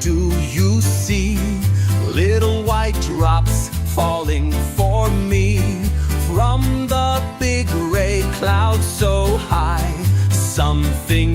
do you see? Little white drops falling for me from the big gray cloud so high. Something